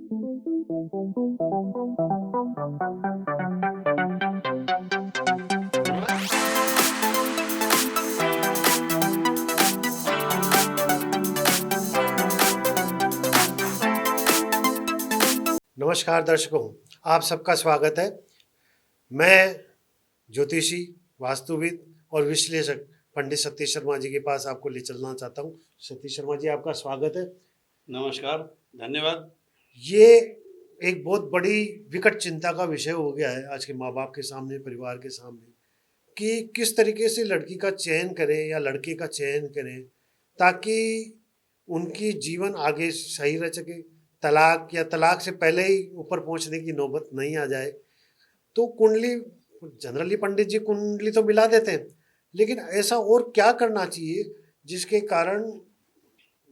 नमस्कार दर्शकों, आप सबका स्वागत है। मैं ज्योतिषी, वास्तुविद और विश्लेषक पंडित सतीश शर्मा जी के पास आपको ले चलना चाहता हूँ। सतीश शर्मा जी, आपका स्वागत है। नमस्कार, धन्यवाद। ये एक बहुत बड़ी विकट चिंता का विषय हो गया है आज के माँ बाप के सामने, परिवार के सामने, कि किस तरीके से लड़की का चयन करें या लड़के का चयन करें ताकि उनकी जीवन आगे सही रह सके, तलाक या तलाक से पहले ही ऊपर पहुंचने की नौबत नहीं आ जाए। तो कुंडली, जनरली पंडित जी कुंडली तो मिला देते हैं, लेकिन ऐसा और क्या करना चाहिए जिसके कारण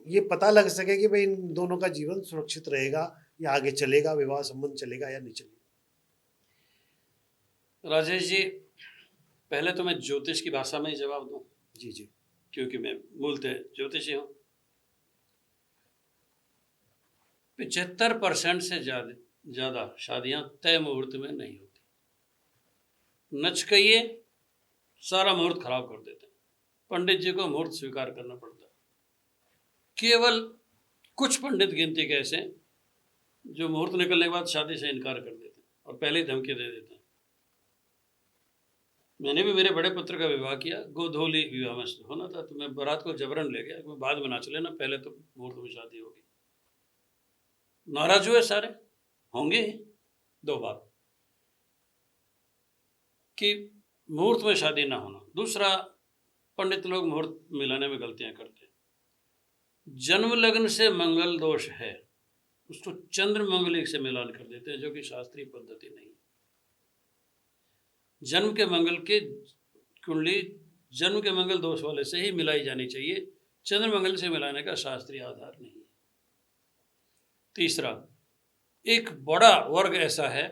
ये पता लग सके कि भाई इन दोनों का जीवन सुरक्षित रहेगा या आगे चलेगा, विवाह संबंध चलेगा या नहीं चलेगा। राजेश जी, पहले तो मैं ज्योतिष की भाषा में ही जवाब दूं। जी जी। क्योंकि मैं मूलतः ज्योतिषी हूं। 75% से ज्यादा शादियां तय मुहूर्त में नहीं होती। नचकइये सारा मुहूर्त खराब कर देते हैं। पंडित जी को मुहूर्त स्वीकार करना पड़ता है। केवल कुछ पंडित गिनती के ऐसे जो मुहूर्त निकलने के बाद शादी से इनकार कर देते हैं और पहले ही धमकी दे देते हैं। मैंने भी मेरे बड़े पुत्र का विवाह किया, गोधोली विवाह में होना था, तो मैं बारात को जबरन ले गया, मैं बाद में नाच लेना, पहले तो मुहूर्त में शादी होगी। नाराज हुए सारे, होंगे ही। 2 बात कि मुहूर्त में शादी ना होना। दूसरा, पंडित लोग मुहूर्त मिलाने में गलतियां करते हैं। जन्म लग्न से मंगल दोष है, उसको चंद्र मंगलिक से मिलान कर देते हैं, जो कि शास्त्रीय पद्धति नहीं। जन्म के मंगल के कुंडली जन्म के मंगल दोष वाले से ही मिलाई जानी चाहिए, चंद्र मंगल से मिलाने का शास्त्रीय आधार नहीं है। तीसरा, एक बड़ा वर्ग ऐसा है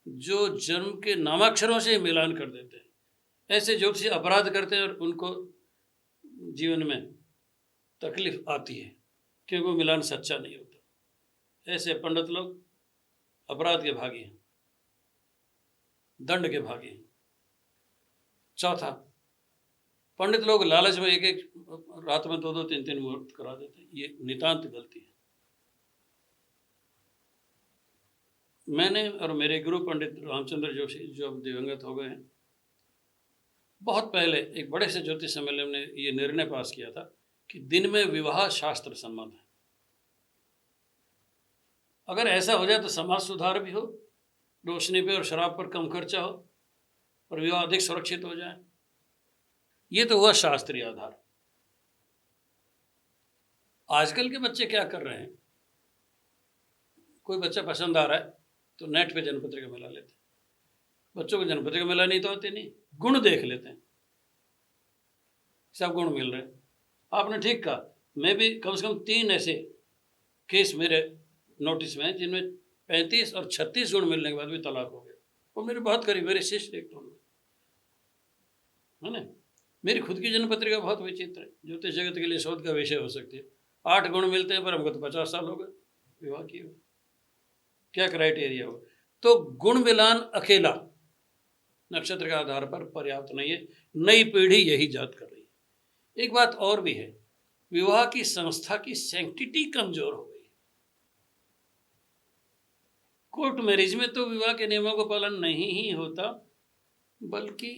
जो जन्म के नामाक्षरों से मिलान कर देते हैं। ऐसे ज्योतिषी अपराध करते हैं और उनको जीवन में तकलीफ आती है क्योंकि वो मिलान सच्चा नहीं होता। ऐसे पंडित लोग अपराध के भागी हैं, दंड के भागी हैं। चौथा, पंडित लोग लालच में एक रात में 2-2, 3-3 मुहूर्त करा देते हैं। ये नितांत गलती है। मैंने और मेरे गुरु पंडित रामचंद्र जोशी, जो अब दिवंगत हो गए हैं, बहुत पहले एक बड़े से ज्योतिष सम्मेलन में ये निर्णय पास किया था कि दिन में विवाह शास्त्र सम्मत है। अगर ऐसा हो जाए तो समाज सुधार भी हो, रोशनी पे और शराब पर कम खर्चा हो और विवाह अधिक सुरक्षित हो जाए। ये तो हुआ शास्त्रीय आधार। आजकल के बच्चे क्या कर रहे हैं, कोई बच्चा पसंद आ रहा है तो नेट पे जन्मपत्रिका मिला लेते हैं। बच्चों को जन्मपत्रिका मिला नहीं तो आते नहीं, गुण देख लेते हैं, सब गुण मिल रहे हैं। आपने ठीक कहा, मैं भी कम से कम 3 ऐसे केस मेरे नोटिस में जिनमें 35 और 36 गुण मिलने के बाद भी तलाक हो गया। वो मेरे बहुत करीब, मेरे शिष्य एक तो है ना। मेरी खुद की जन्मपत्रिका बहुत विचित्र है, ज्योतिष जगत के लिए शोध का विषय हो सकती है। 8 गुण मिलते हैं, पर हमको तो 50 साल हो गए विवाह किए हुए। क्या क्राइटेरिया होगा? तो गुण मिलान अकेला नक्षत्र के आधार पर पर्याप्त नहीं है। नई पीढ़ी यही जात कर रही है। एक बात और भी है, विवाह की संस्था की सैंक्टिटी कमजोर हो गई। कोर्ट मैरिज में तो विवाह के नियमों का पालन नहीं ही होता, बल्कि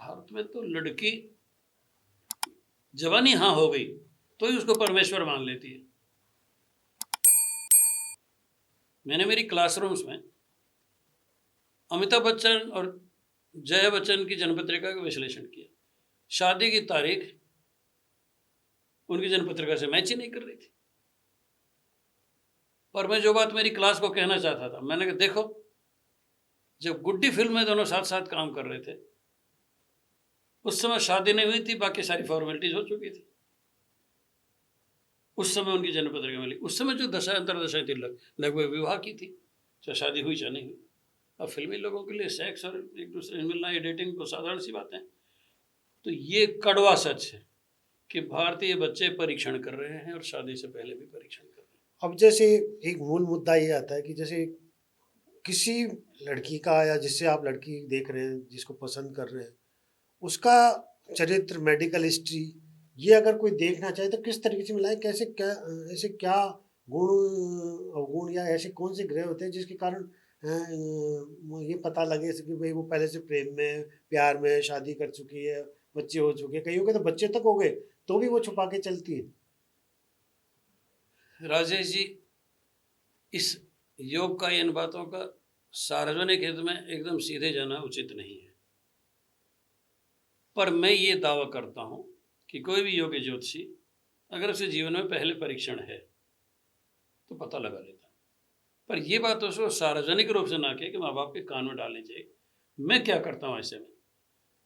भारत में तो लड़की जवानी हाँ हो गई तो ही उसको परमेश्वर मान लेती है। मैंने मेरी क्लासरूम्स में अमिताभ बच्चन और जया बच्चन की जन्मपत्रिका का विश्लेषण किया। शादी की तारीख उनकी जन्मपत्रिका से मैच ही नहीं कर रही थी। और मैं जो बात मेरी क्लास को कहना चाहता था, मैंने कहा देखो, जब गुड्डी फिल्म में दोनों साथ साथ काम कर रहे थे उस समय शादी नहीं हुई थी, बाकी सारी फॉर्मेलिटीज हो चुकी थी। उस समय उनकी जन्मपत्रिका मिली। उस समय जो दशा अंतरदशाएं थी लगभग विवाह की थी, चाहे शादी हुई चाहे नहीं हुई। अब फिल्मी लोगों के लिए सेक्स और एक दूसरे से मिलना, ये डेटिंग तो साधारण सी बात है। तो ये कड़वा सच है कि भारतीय बच्चे परीक्षण कर रहे हैं और शादी से पहले भी परीक्षण कर रहे अब जैसे एक मूल मुद्दा ये आता है कि जैसे किसी लड़की का या जिससे आप लड़की देख रहे हैं, जिसको पसंद कर रहे हैं, उसका चरित्र, मेडिकल हिस्ट्री, ये अगर कोई देखना चाहे तो किस तरीके से मिलाए? कैसे क्या ऐसे क्या गुण, अवगुण या ऐसे कौन से ग्रह होते हैं जिसके कारण ये पता लगे कि भाई वो पहले से प्रेम में, प्यार में, शादी कर चुकी है, बच्चे हो चुके हैं, कईयों के तो बच्चे तक हो गए, तो भी वो छुपा के चलती है। हैं। राजेश जी, इस योग का, इन बातों का सार्वजनिक हित में एकदम सीधे जाना उचित नहीं है। पर मैं ये दावा करता हूँ कि कोई भी योगी ज्योतिषी अगर उसके जीवन में पहले परीक्षण है तो पता लगा लेता है। पर ये बात उसको सार्वजनिक रूप से ना कहे कि माँ बाप के कान में डालनी चाहिए। मैं क्या करता हूँ ऐसे में,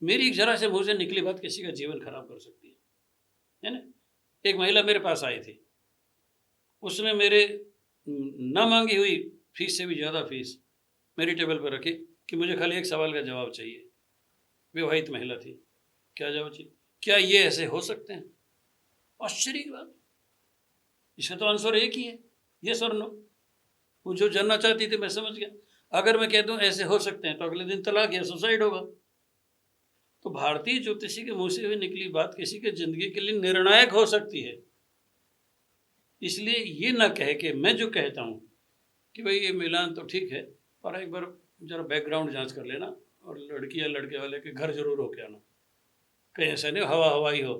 मेरी एक जरा से मुंह से निकली बात किसी का जीवन खराब कर सकती है ना। एक महिला मेरे पास आई थी, उसने मेरे न मांगी हुई फीस से भी ज़्यादा फीस मेरी टेबल पर रखी कि मुझे खाली एक सवाल का जवाब चाहिए। विवाहित महिला थी। क्या जवाब चाहिए? क्या ये ऐसे हो सकते हैं? आश्चर्य की बात, इसका तो आंसर एक ही है, यस और नो। वो जो जानना चाहती थी मैं समझ गया। अगर मैं कह दूं ऐसे हो सकते हैं तो अगले दिन तलाक या सुसाइड होगा। तो भारतीय ज्योतिषी के मुंह से हुई निकली बात किसी के जिंदगी के लिए निर्णायक हो सकती है। इसलिए ये ना कहे कि मैं जो कहता हूँ कि भाई ये मिलान तो ठीक है, पर एक बार जरा बैकग्राउंड जांच कर लेना और लड़की या लड़के वाले के घर जरूर होके आना, कहीं ऐसा नहीं हवा हवाई हो।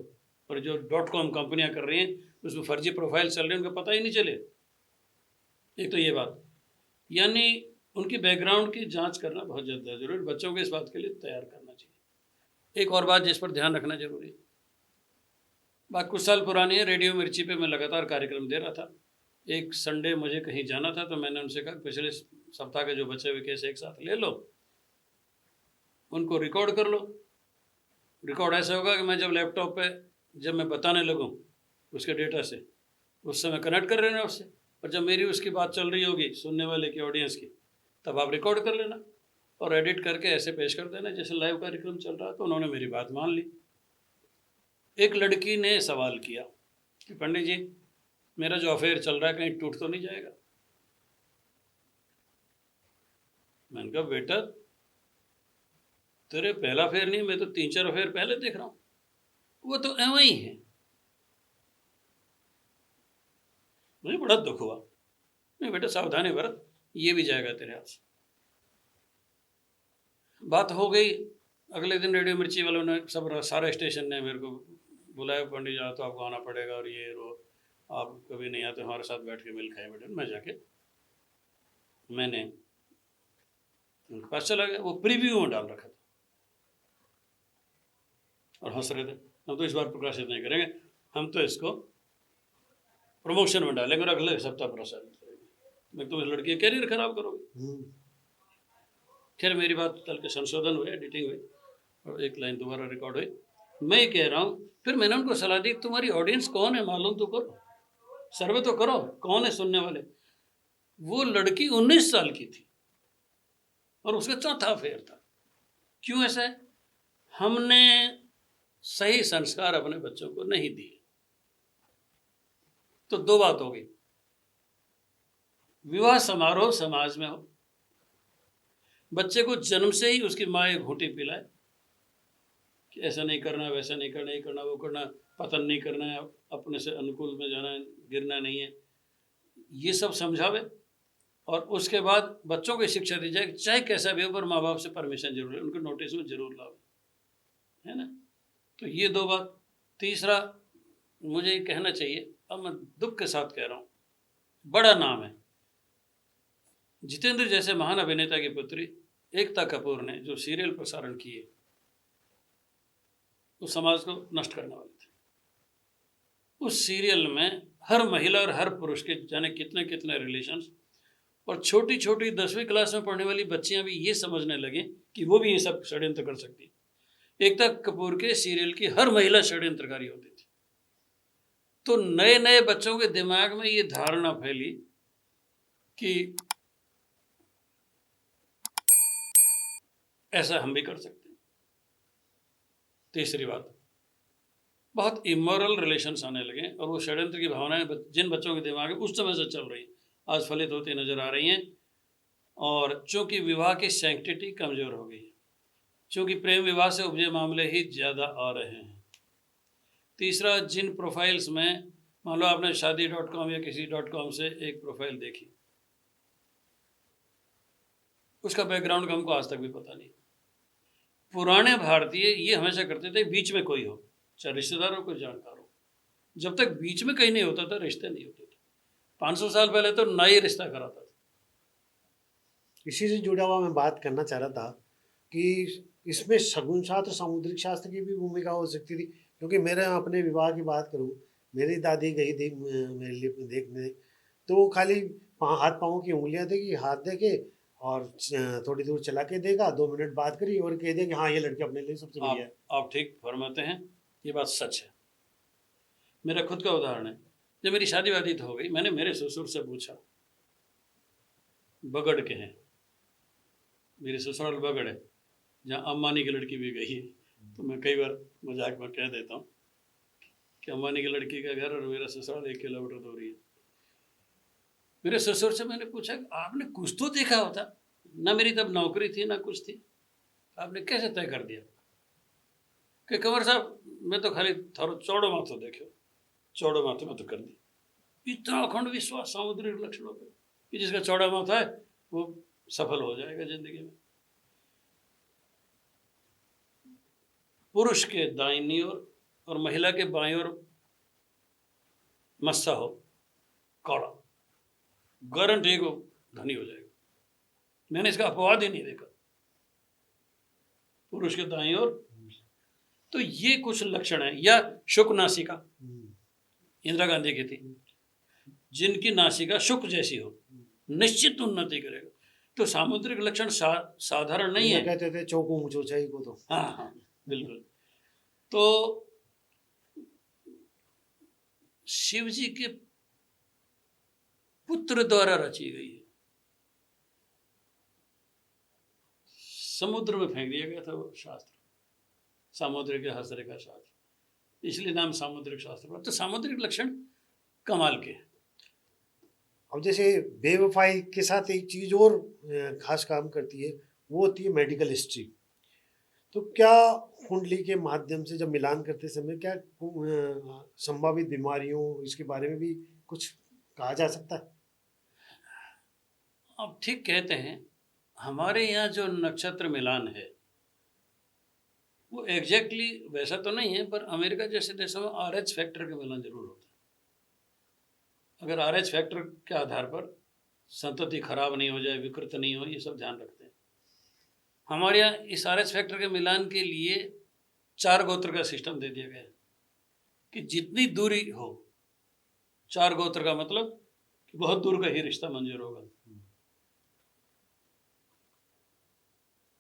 और जो .com कंपनियां कर रही हैं उसमें फर्जी प्रोफाइल चल रही है, उनको पता ही नहीं चले। एक तो ये बात, यानी उनकी बैकग्राउंड की जांच करना बहुत ज़्यादा जरूरी, बच्चों को इस बात के लिए तैयार करना चाहिए। एक और बात जिस पर ध्यान रखना जरूरी है, बात कुछ साल पुरानी है, रेडियो मिर्ची पे मैं लगातार कार्यक्रम दे रहा था। एक संडे मुझे कहीं जाना था तो मैंने उनसे कहा पिछले सप्ताह के जो बचे हुए केस एक साथ ले लो, उनको रिकॉर्ड कर लो। रिकॉर्ड ऐसा होगा कि मैं जब लैपटॉप पे जब मैं बताने लगूँ उसके डेटा से, उस समय कनेक्ट कर लेना उससे, और जब मेरी उसकी बात चल रही होगी सुनने वाले की, ऑडियंस की, तब आप रिकॉर्ड कर लेना और एडिट करके ऐसे पेश कर देना जैसे लाइव कार्यक्रम चल रहा है। तो उन्होंने मेरी बात मान ली। एक लड़की ने सवाल किया कि पंडित जी मेरा जो अफेयर चल रहा है कहीं टूट तो नहीं जाएगा? मैंने कहा बेटा तेरे पहला अफेयर नहीं, मैं तो 3-4 अफेयर पहले देख रहा हूँ, वो तो एवं ही है। मुझे बड़ा दुख हुआ। नहीं बेटा सावधानी बरत, ये भी जाएगा तेरे हाथ से। बात हो गई। अगले दिन रेडियो मिर्ची वालों ने सब सारे स्टेशन ने मेरे को बुलाया, पंडित जी तो आपको आना पड़ेगा और ये रो, आप कभी नहीं आते हमारे साथ बैठ के मिल खाए बेटा। मैं जाके मैंने उनके पास चला गया, वो प्रीव्यू में डाल रखा था और हंस रहे थे, हम तो इस बार प्रकाशित नहीं करेंगे, हम तो इसको प्रमोशन में डालेंगे और अगले सप्ताह प्रसारित करेंगे। मैं तो इस लड़की का कैरियर खराब करोगे। खैर मेरी बात कल के संशोधन हुए, एडिटिंग हुई और एक लाइन दोबारा रिकॉर्ड हुई। मैं ये कह रहा हूँ, फिर मैंने उनको सलाह दी तुम्हारी ऑडियंस कौन है मालूम तो करो, सर्वे तो करो कौन है सुनने वाले। वो लड़की 19 साल की थी और उसका चौथा अफेयर था। क्यों ऐसा है? हमने सही संस्कार अपने बच्चों को नहीं दिए। तो दो बात हो गई, विवाह समारोह समाज में हो, बच्चे को जन्म से ही उसकी माँ एक घूंटी पिलाए कि ऐसा नहीं करना, वैसा नहीं करना, ये करना, वो करना, पतन नहीं करना है, अपने से अनुकूल में जाना है, गिरना नहीं है, ये सब समझावे। और उसके बाद बच्चों को शिक्षा दी जाए चाहे कैसा भी हो, पर माँ बाप से परमिशन जरूर है, उनको नोटिस में जरूर लाओ, है ना। तो ये दो बात। तीसरा मुझे ये कहना चाहिए, अब मैं दुख के साथ कह रहा हूँ, बड़ा नाम है, जितेंद्र जैसे महान अभिनेता की पुत्री एकता कपूर ने जो सीरियल प्रसारण किए वो समाज को नष्ट करने वाले थे। उस सीरियल में हर महिला और हर पुरुष के जाने कितने कितने रिलेशंस, और छोटी छोटी 10वीं क्लास में पढ़ने वाली बच्चियां भी ये समझने लगी कि वो भी ये सब षड्यंत्र कर सकती। एकता कपूर के सीरियल की हर महिला षड्यंत्रकारी होती थी। तो नए नए बच्चों के दिमाग में ये धारणा फैली कि ऐसा हम भी कर सकते हैं। तीसरी बात, बहुत इमोरल रिलेशंस आने लगे और वो षड्यंत्र की भावनाएं जिन बच्चों के दिमाग में उस समय से चल रही हैं आज फलित होती नजर आ रही हैं। और चूंकि विवाह की सैंक्टिटी कमजोर हो गई है, चूंकि प्रेम विवाह से उपजे मामले ही ज़्यादा आ रहे हैं। तीसरा, जिन प्रोफाइल्स में मान लो आपने शादी.com या किसी .com से एक प्रोफाइल देखी, उसका बैकग्राउंड का हमको आज तक भी पता नहीं। पुराने भारतीय ये हमेशा करते थे बीच में कोई हो, चाहे रिश्तेदार हो कोई जानकार हो, जब तक बीच में कहीं नहीं होता था रिश्ते नहीं होते थे। 500 साल पहले तो नाई रिश्ता कराता था। इसी से जुड़ा हुआ मैं बात करना चाह रहा था कि इसमें शगुन शास्त्र सामुद्रिक शास्त्र की भी भूमिका हो सकती थी, क्योंकि मेरे अपने विवाह की बात करूं, मेरी दादी गई थी मेरे लिए देखने, तो वो खाली हाथ पाँव की उंगलियां देगी, हाथ देके और थोड़ी दूर चला के देगा, 2 मिनट बात करी और कह दिया कि हाँ ये लड़की अपने लिए सबसे बढ़िया है। आप ठीक फरमाते हैं, ये बात सच है। मेरा खुद का उदाहरण है, जब मेरी शादी वादी तो हो गई, मैंने मेरे ससुर से पूछा, बगड़ के हैं, मेरे ससुराल बगड़ है जहाँ अम्बानी की लड़की भी गई है। तो मैं कई बार मजाक में कह देता हूँ कि अम्बानी की लड़की का घर और मेरा ससुराल 1 किलोमीटर दूरी है। मेरे ससुर से मैंने पूछा, आपने कुछ तो देखा होता ना, मेरी तब नौकरी थी ना कुछ थी, आपने कैसे तय कर दिया? कि कंवर साहब मैं तो खाली थारो चौड़ो माथो देखो, चौड़ो माथो में तो कर दी। इतना अखंड विश्वास सामुद्रिक लक्षणों पे कि जिसका चौड़ा माथा है वो सफल हो जाएगा जिंदगी में। पुरुष के दाहिनी ओर और महिला के बाईं ओर मस्सा हो कौड़ा, गारंटी को धनी हो जाएगा। मैंने इसका अपवाद ही नहीं देखा, पुरुष के दाईं ओर। तो ये कुछ लक्षण है। या शुक नासिका, इंदिरा गांधी की थी, जिनकी नासिका शुक जैसी हो निश्चित उन्नति करेगा। तो सामुद्रिक लक्षण साधारण नहीं है। कहते थे चौको ऊंचो चाहिए को, तो हाँ हाँ बिल्कुल। तो शिव जी के पुत्र द्वारा रची गई है, समुद्र में फेंक दिया गया था वो शास्त्र, सामुद्रिक हसरे का शास्त्र, इसलिए नाम सामुद्रिक शास्त्र। तो सामुद्रिक लक्षण कमाल के। अब जैसे बेवफाई के साथ एक चीज और खास काम करती है, वो होती है मेडिकल हिस्ट्री। तो क्या कुंडली के माध्यम से जब मिलान करते समय क्या संभावित बीमारियों इसके बारे में भी कुछ कहा जा सकता है? आप ठीक कहते हैं। हमारे यहाँ जो नक्षत्र मिलान है वो एग्जैक्टली वैसा तो नहीं है, पर अमेरिका जैसे देशों में RH फैक्टर का मिलान जरूर होता है। अगर RH फैक्टर के आधार पर संतति खराब नहीं हो जाए, विकृत नहीं हो, ये सब ध्यान रखते हैं। हमारे यहाँ इस RH फैक्टर के मिलान के लिए 4 गोत्र का सिस्टम दे दिया गया है कि जितनी दूरी हो, 4 गोत्र का मतलब कि बहुत दूर का ही रिश्ता मंजूर होगा।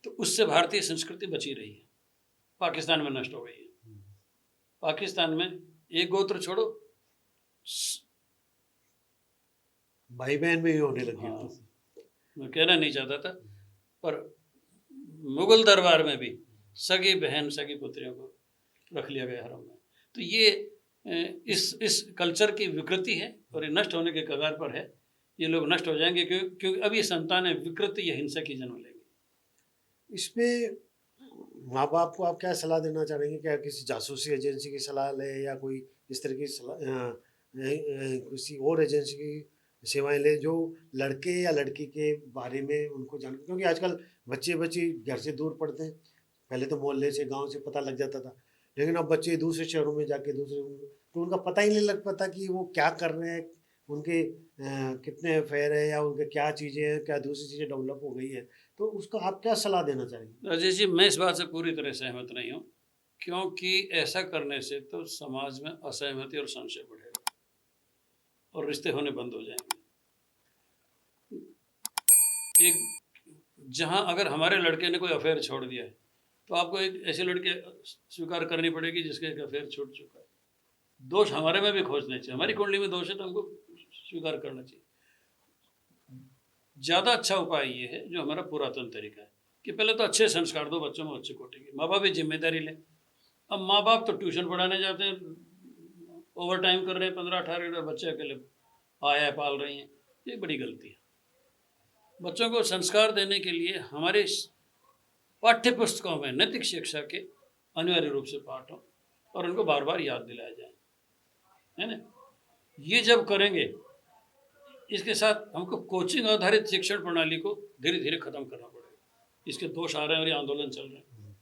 तो उससे भारतीय संस्कृति बची रही है, पाकिस्तान में नष्ट हो गई है। पाकिस्तान में एक गोत्र छोड़ो, भाई बहन में ही होने लगी। हाँ, मैं कहना नहीं चाहता था, पर मुगल दरबार में भी सगी बहन सगी पुत्रियों को रख लिया गया हरम में। तो ये इस कल्चर की विकृति है और ये नष्ट होने के कगार पर है। ये लोग नष्ट हो जाएंगे क्योंकि अब ये संतानें विकृति या हिंसा की जन्म लेंगी। इसमें माँ बाप को आप क्या सलाह देना चाहेंगे? क्या किसी जासूसी एजेंसी की सलाह ले, या कोई इस तरह की किसी और एजेंसी की सेवाएं ले जो लड़के या लड़की के बारे में उनको जान, क्योंकि आजकल बच्चे घर से दूर पढ़ते हैं। पहले तो मोहल्ले से गांव से पता लग जाता था, लेकिन अब बच्चे दूसरे शहरों में जाके तो उनका पता ही नहीं लग पाता कि वो क्या कर रहे हैं, उनके कितने अफेयर है, या उनके क्या चीज़ें हैं, क्या दूसरी चीज़ें डेवलप हो गई है। तो उसका आप क्या सलाह देना चाहेंगे? राजेश जी, मैं इस बात से पूरी तरह सहमत नहीं हूँ, क्योंकि ऐसा करने से तो समाज में असहमति और संशय बढ़ेगा और रिश्ते होने बंद हो जाएंगे। एक जहाँ अगर हमारे लड़के ने कोई अफेयर छोड़ दिया है तो आपको एक ऐसी लड़की स्वीकार करनी पड़ेगी जिसका एक अफेयर छूट चुका है। दोष हमारे में भी खोजने चाहिए, हमारी कुंडली में दोष है तो हमको स्वीकार करना चाहिए। ज़्यादा अच्छा उपाय ये है जो हमारा पुरातन तरीका है कि पहले तो अच्छे संस्कार दो बच्चों में, अच्छे कोटि के। माँ बाप भी जिम्मेदारी लें, अब माँ बाप तो ट्यूशन पढ़ाने जाते हैं, ओवर टाइम कर रहे हैं, 15-18 घंटे, बच्चे अकेले आया पाल रही हैं। ये बड़ी गलती है। बच्चों को संस्कार देने के लिए हमारे पाठ्य पुस्तकों में नैतिक शिक्षा के अनिवार्य रूप से पाठ हो और उनको बार बार याद दिलाया जाए, है ना। ये जब करेंगे, इसके साथ हमको कोचिंग आधारित शिक्षण प्रणाली को धीरे धीरे खत्म करना पड़ेगा। इसके दोष आ रहे हैं और ये आंदोलन चल रहे हैं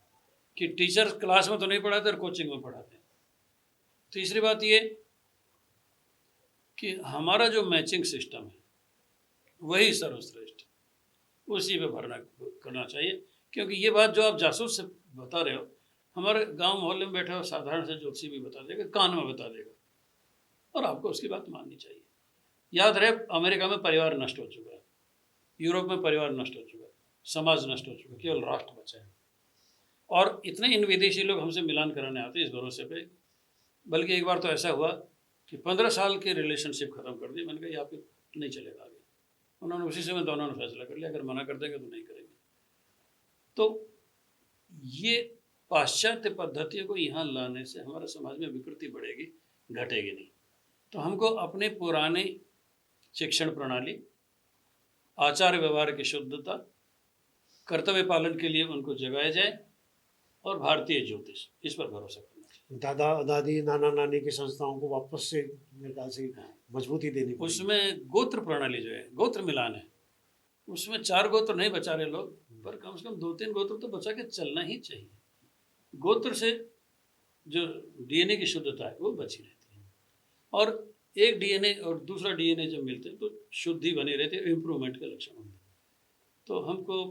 कि टीचर क्लास में तो नहीं पढ़ाते और कोचिंग में पढ़ाते हैं। तीसरी बात ये कि हमारा जो मैचिंग सिस्टम है वही सर्वश्रेष्ठ, उसी पे भरना करना चाहिए। क्योंकि ये बात जो आप जासूस से बता रहे हो, हमारे गांव मोहल्ले में बैठे हो साधारण से ज्योतिषी भी बता देगा, कान में बता देगा, और आपको उसकी बात माननी चाहिए। याद रहे, अमेरिका में परिवार नष्ट हो चुका है, यूरोप में परिवार नष्ट हो चुका है, समाज नष्ट हो चुका है, केवल राष्ट्र बचा है। और इतने इन विदेशी लोग हमसे मिलान कराने आते हैं इस भरोसे पे। बल्कि एक बार तो ऐसा हुआ कि 15 साल की रिलेशनशिप खत्म कर दी। मैंने कहा यहाँ पे नहीं चलेगा आगे। उन्होंने उसी समय दोनों ने फैसला कर लिया, अगर मना कर देंगे तो नहीं करेंगे। तो ये पाश्चात्य पद्धतियों को यहाँ लाने से हमारे समाज में विकृति बढ़ेगी, घटेगी नहीं। तो हमको अपने पुराने शिक्षण प्रणाली, आचार व्यवहार की शुद्धता, कर्तव्य पालन के लिए उनको जगाया जाए और भारतीय ज्योतिष, इस पर भरोसा करना चाहिए। दादा दादी नाना नानी की संस्थाओं को वापस से मेरे ख्याल से मजबूती देनी पड़ेगी। उसमें गोत्र प्रणाली जो है, गोत्र मिलान है, उसमें 4 गोत्र नहीं बचा रहे लोग, पर कम से कम 2-3 गोत्र तो बचा के चलना ही चाहिए। गोत्र से जो डीएनए की शुद्धता है वो बची रहती है, और एक डीएनए और दूसरा डीएनए जब मिलते हैं तो शुद्धि बनी रहती है, इम्प्रूवमेंट के लक्षण होते हैं। तो हमको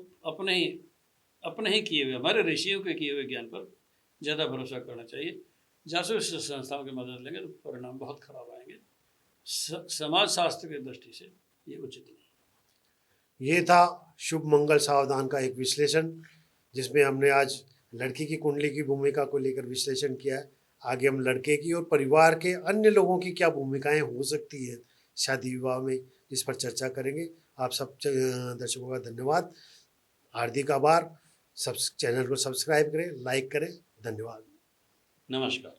अपने ही किए हुए, हमारे ऋषियों के किए हुए ज्ञान पर ज़्यादा भरोसा करना चाहिए। जासूस संस्थाओं की मदद लेंगे तो परिणाम बहुत खराब आएंगे। समाज शास्त्र की दृष्टि से ये उचित नहीं। ये था शुभ मंगल सावधान का एक विश्लेषण, जिसमें हमने आज लड़की की कुंडली की भूमिका को लेकर विश्लेषण किया है। आगे हम लड़के की और परिवार के अन्य लोगों की क्या भूमिकाएं हो सकती है शादी विवाह में, इस पर चर्चा करेंगे। आप सब दर्शकों का धन्यवाद, हार्दिक आभार। सब चैनल को सब्सक्राइब करें, लाइक करें। धन्यवाद। नमस्कार।